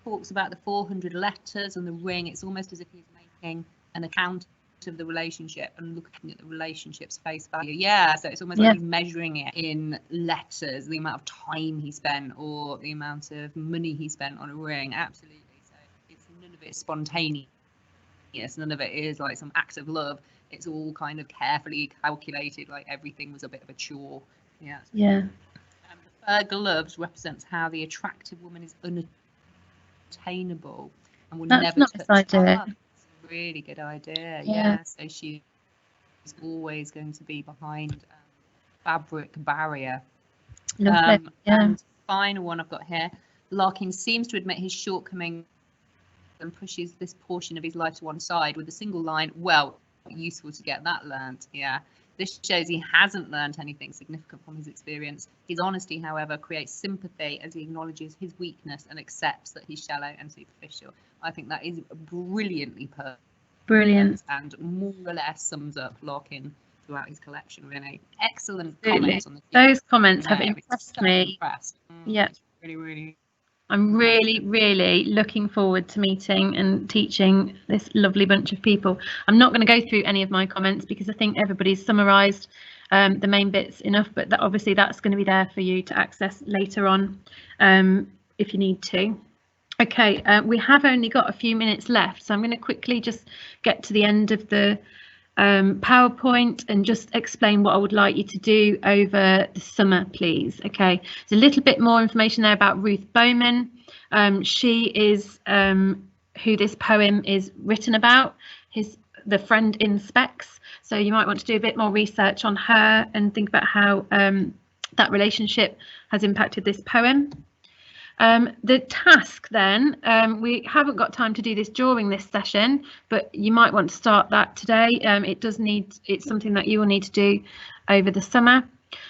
talks about the 400 letters and the ring, it's almost as if he's making an account of the relationship and looking at the relationship's face value. Yeah, so it's almost like he's measuring it in letters, the amount of time he spent or the amount of money he spent on a ring. Absolutely. So it's none of it spontaneous. None of it is like some act of love. It's all kind of carefully calculated, like everything was a bit of a chore. Yeah. The gloves represents how the attractive woman is unattainable and will never touch her. That's a really good idea. Yeah. So she's always going to be behind fabric barrier. And final one I've got here. Larkin seems to admit his shortcoming and pushes this portion of his life to one side with a single line, well, useful to get that learnt. Yeah, this shows he hasn't learnt anything significant from his experience. His honesty, however, creates sympathy as he acknowledges his weakness and accepts that he's shallow and superficial. I think that is brilliantly put. Brilliant. And more or less sums up Larkin throughout his collection, really. Excellent Absolutely. comments on the Those comments have impressed me. Yeah. Really. I'm really looking forward to meeting and teaching this lovely bunch of people. I'm not going to go through any of my comments because I think everybody's summarised the main bits enough, but obviously that's going to be there for you to access later on if you need to. Okay, we have only got a few minutes left, so I'm going to quickly just get to the end of the PowerPoint and just explain what I would like you to do over the summer, please. Okay, there's a little bit more information there about Ruth Bowman. She is who this poem is written about, the friend in specs. So you might want to do a bit more research on her and think about how that relationship has impacted this poem. The task then, we haven't got time to do this during this session, but you might want to start that today. It's something that you will need to do over the summer.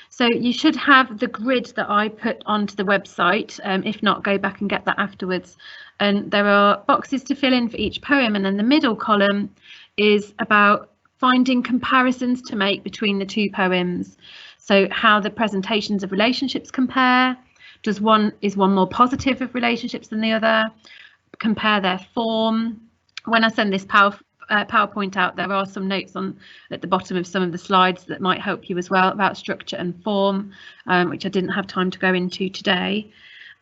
So you should have the grid that I put onto the website. If not, go back and get that afterwards. And there are boxes to fill in for each poem. And then the middle column is about finding comparisons to make between the two poems. So how the presentations of relationships compare. Is one more positive of relationships than the other? Compare their form. When I send this PowerPoint out, there are some notes at the bottom of some of the slides that might help you as well about structure and form, which I didn't have time to go into today.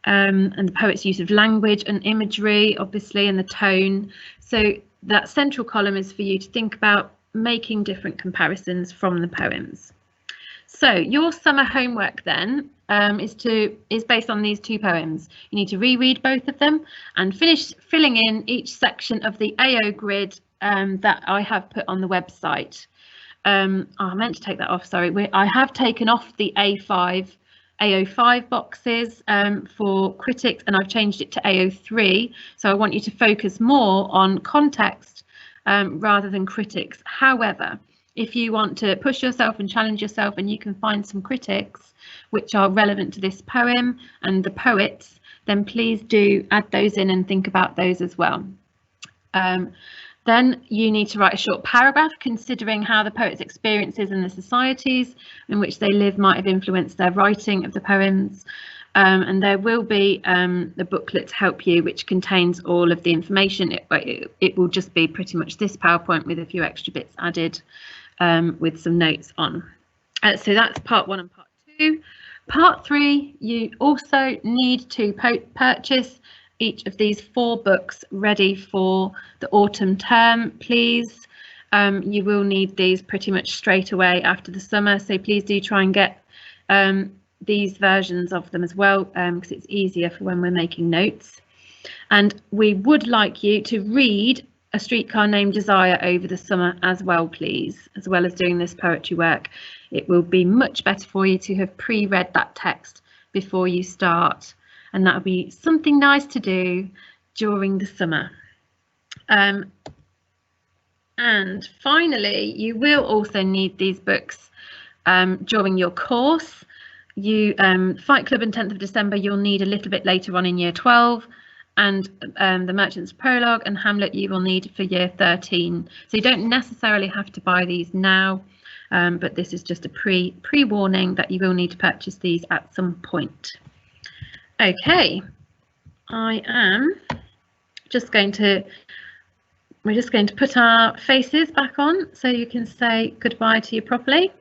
And the poet's use of language and imagery, obviously, and the tone. So that central column is for you to think about making different comparisons from the poems. So your summer homework then is based on these two poems. You need to reread both of them and finish filling in each section of the AO grid that I have put on the website. I meant to take that off, sorry. I have taken off the A05 boxes for critics, and I've changed it to A03. So I want you to focus more on context rather than critics. However, if you want to push yourself and challenge yourself and you can find some critics which are relevant to this poem and the poets, then please do add those in and think about those as well. Then you need to write a short paragraph considering how the poet's experiences and the societies in which they live might have influenced their writing of the poems. And there will be the booklet to help you, which contains all of the information. It will just be pretty much this PowerPoint with a few extra bits added with some notes on. So that's part 1 and part 2. Part 3, you also need to purchase each of these 4 books ready for the autumn term, please. You will need these pretty much straight away after the summer, so please do try and get these versions of them as well, because it's easier for when we're making notes. And we would like you to read A Streetcar Named Desire over the summer as well, please, as well as doing this poetry work. It will be much better for you to have pre-read that text before you start, and that will be something nice to do during the summer. And finally, you will also need these books during your course. Fight Club and 10th of December you'll need a little bit later on in year 12, and the Merchant's Prologue and Hamlet you will need for year 13. So you don't necessarily have to buy these now, but this is just a pre-warning that you will need to purchase these at some point. Okay, I am just going to, we're just going to put our faces back on so you can say goodbye to you properly.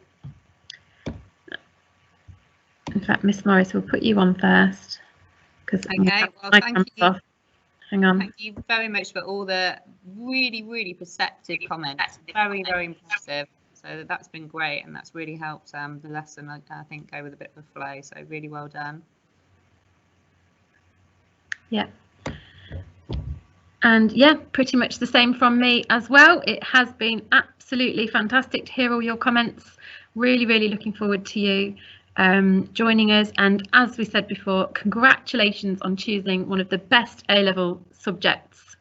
In fact, Miss Morris will put you on first. Okay, well, thank you. Off. Hang on. Thank you very much for all the really perceptive comments. Very impressive. So that's been great, and that's really helped the lesson, I think, go with a bit of a flow. So really well done. Yeah. And yeah, pretty much the same from me as well. It has been absolutely fantastic to hear all your comments. Really looking forward to you joining us. And as we said before, congratulations on choosing one of the best A-level subjects.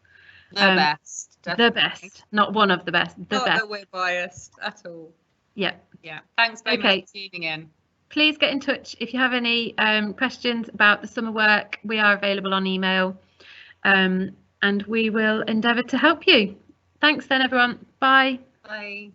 The best. Definitely. The best, not one of the best. The Not best. that we're biased at all. Yeah. Yeah. Thanks very much for tuning in. Please get in touch if you have any questions about the summer work. We are available on email, and we will endeavour to help you. Thanks then, everyone. Bye. Bye.